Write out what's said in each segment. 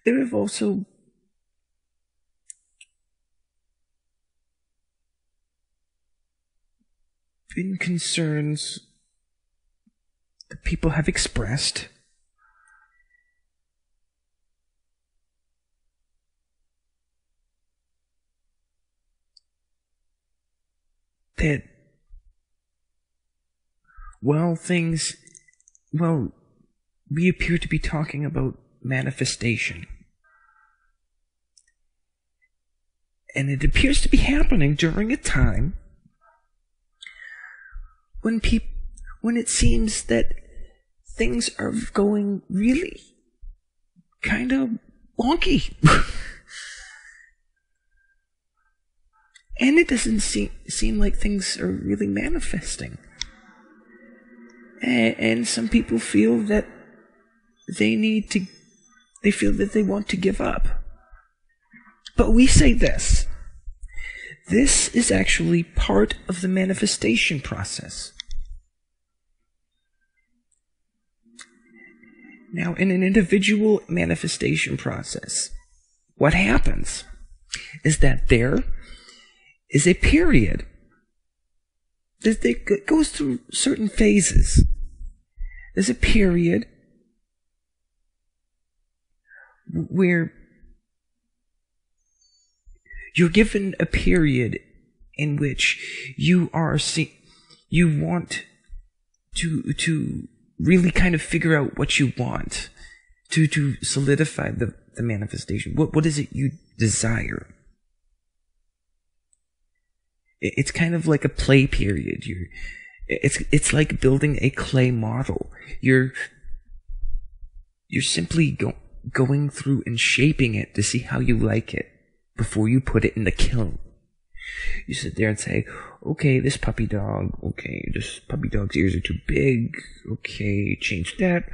There have also been concerns that people have expressed that, well, we appear to be talking about manifestation. And it appears to be happening during a time when it seems that things are going really kind of wonky. And it doesn't seem like things are really manifesting. And some people feel that they feel that they want to give up. But we say this. This is actually part of the manifestation process. Now, in an individual manifestation process, what happens is that there is a period that goes through certain phases. There's a period where you're given a period in which you want to really kind of figure out what you want to solidify the manifestation. What is it you desire? It's kind of like a play period. It's like building a clay model. You're simply going through and shaping it to see how you like it before you put it in the kiln. You sit there and say, okay, this puppy dog's ears are too big. Okay, change that.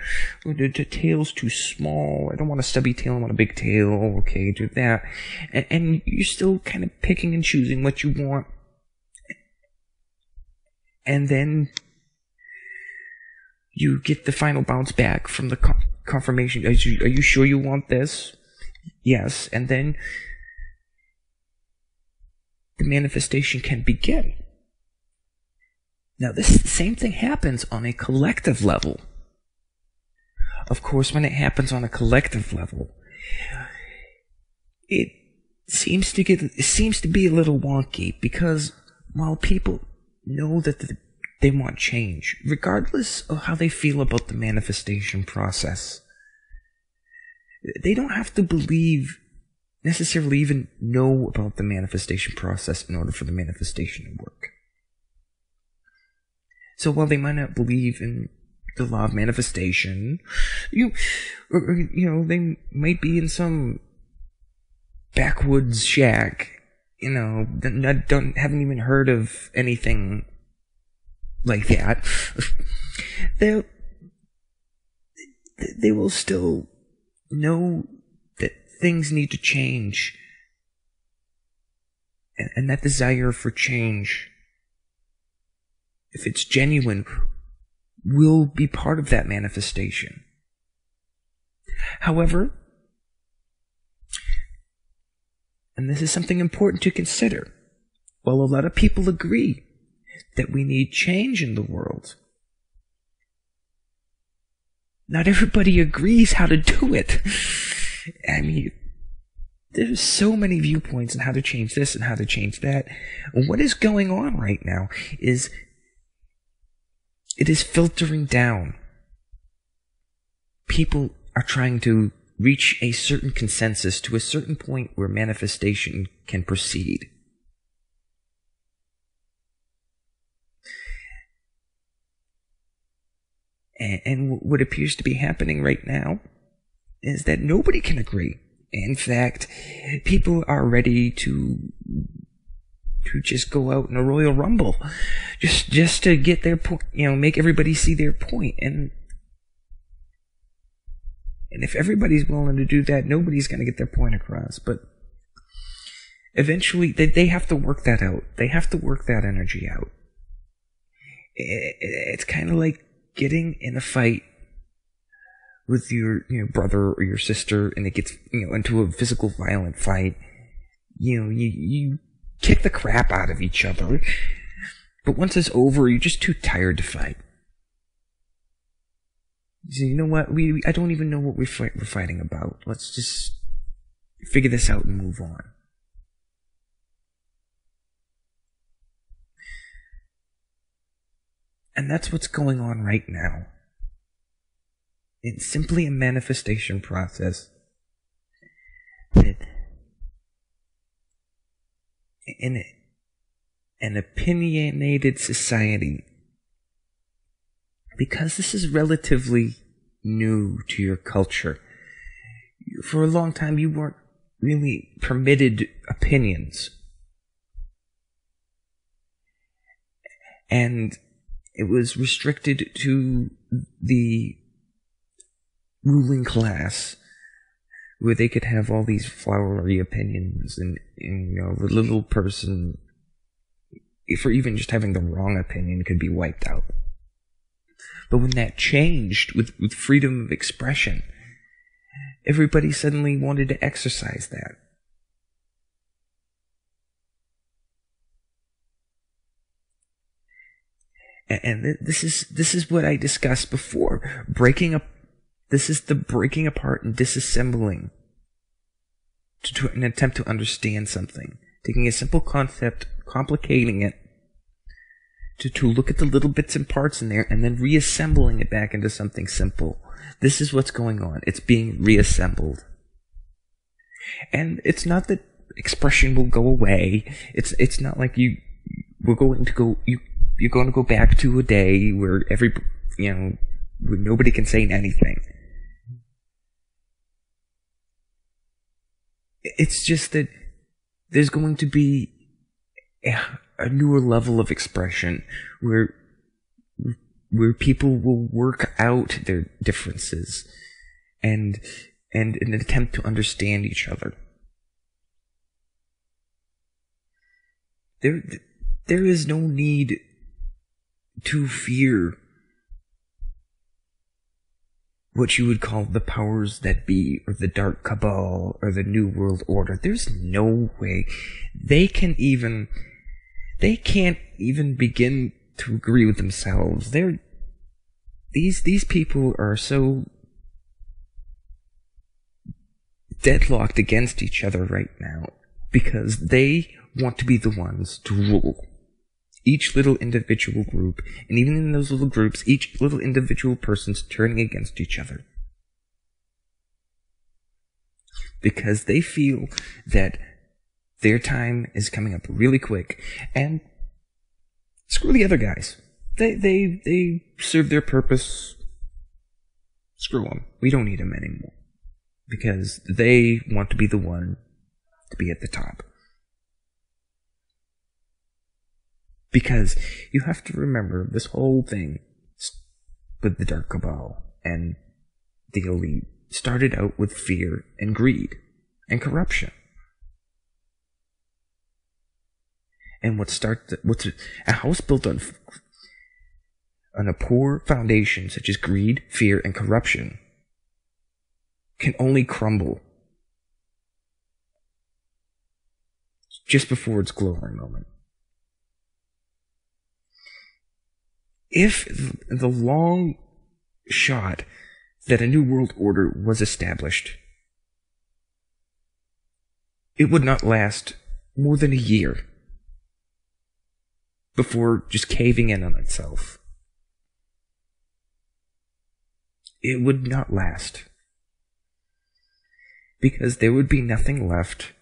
The tail's too small. I don't want a stubby tail, I want a big tail. Okay, do that. And you're still kind of picking and choosing what you want. And then you get the final bounce back from the confirmation. Are you sure you want this? Yes. And then the manifestation can begin. Now, this same thing happens on a collective level. Of course, when it happens on a collective level, it seems to be a little wonky, because while people know that they want change, regardless of how they feel about the manifestation process, they don't have to necessarily even know about the manifestation process in order for the manifestation to work. So while they might not believe in the law of manifestation, they might be in some backwoods shack, haven't even heard of anything like that. They will still know that things need to change, and that desire for change, if it's genuine, will be part of that manifestation. However, and this is something important to consider, while a lot of people agree that we need change in the world, not everybody agrees how to do it. I mean, there's so many viewpoints on how to change this and how to change that. What is going on right now is it is filtering down. People are trying to reach a certain consensus to a certain point where manifestation can proceed. And what appears to be happening right now is that nobody can agree. In fact, people are ready to just go out in a Royal Rumble, just to get their point, make everybody see their point. And if everybody's willing to do that, nobody's going to get their point across. But eventually, they have to work that out. They have to work that energy out. It's kind of like getting in a fight with your brother or your sister, and it gets into a physical violent fight, you kick the crap out of each other. But once it's over, you're just too tired to fight. So you know what? I don't even know what we're fighting about. Let's just figure this out and move on. And that's what's going on right now. It's simply a manifestation process that in an opinionated society, because this is relatively new to your culture. For a long time, you weren't really permitted opinions. And it was restricted to the ruling class, where they could have all these flowery opinions, and the little person, for even just having the wrong opinion, could be wiped out. But when that changed with freedom of expression, everybody suddenly wanted to exercise that. And this is what I discussed before. This is the breaking apart and disassembling to an attempt to understand something. Taking a simple concept, complicating it, to look at the little bits and parts in there, and then reassembling it back into something simple. This is what's going on. It's being reassembled. And it's not that expression will go away. It's not like you're going to go back to a day where where nobody can say anything. It's just that there's going to be a newer level of expression where people will work out their differences and in an attempt to understand each other. There is no need to fear what you would call the powers that be, or the dark cabal, or the New World Order. There's no way they can't even begin to agree with themselves. These people are so deadlocked against each other right now because they want to be the ones to rule each little individual group, and even in those little groups, each little individual person's turning against each other because they feel that their time is coming up really quick, and screw the other guys. They serve their purpose. Screw them. We don't need them anymore because they want to be the one to be at the top. Because you have to remember, this whole thing with the Dark Cabal and the elite started out with fear and greed and corruption. And what's a house built on a poor foundation such as greed, fear, and corruption can only crumble just before its glory moment. If the long shot that a New World Order was established, it would not last more than a year before just caving in on itself. It would not last. Because there would be nothing left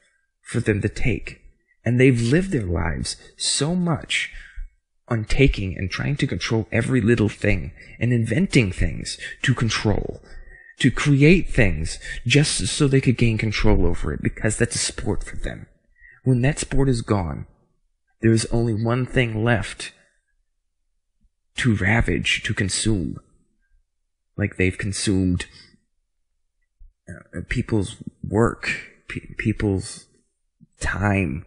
for them to take. And they've lived their lives so much on taking and trying to control every little thing and inventing things to control, to create things just so they could gain control over it, because that's a sport for them. When that sport is gone, there is only one thing left to ravage, to consume. Like they've consumed people's work, people's time,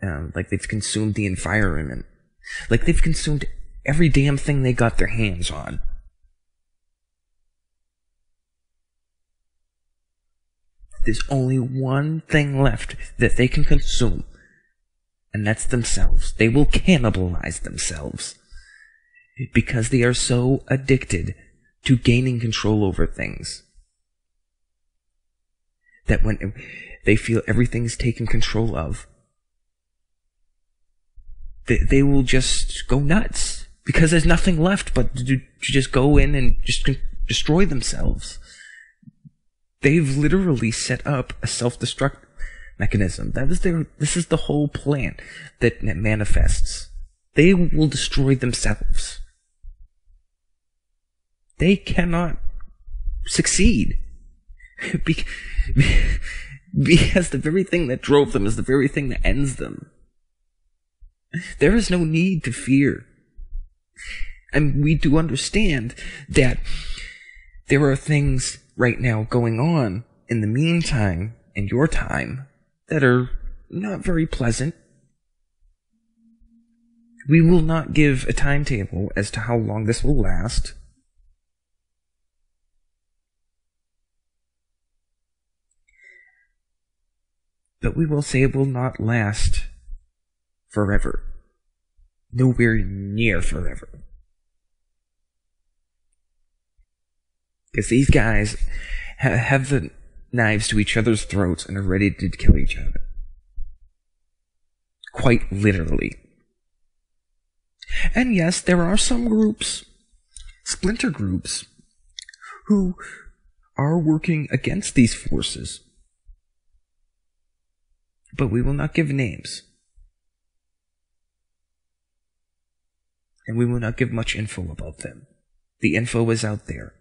like they've consumed the environment. Like they've consumed every damn thing they got their hands on. There's only one thing left that they can consume, and that's themselves. They will cannibalize themselves because they are so addicted to gaining control over things that when they feel everything's taken control of, they will just go nuts because there's nothing left but to just go in and just destroy themselves. They've literally set up a self-destruct mechanism. This is the whole plan that manifests. They will destroy themselves. They cannot succeed because the very thing that drove them is the very thing that ends them. There is no need to fear. And we do understand that there are things right now going on in the meantime, in your time, that are not very pleasant. We will not give a timetable as to how long this will last. But we will say it will not last forever. Nowhere near forever. Because these guys have the knives to each other's throats and are ready to kill each other. Quite literally. And yes, there are some groups, splinter groups, who are working against these forces. But we will not give names. And we will not give much info about them. The info is out there.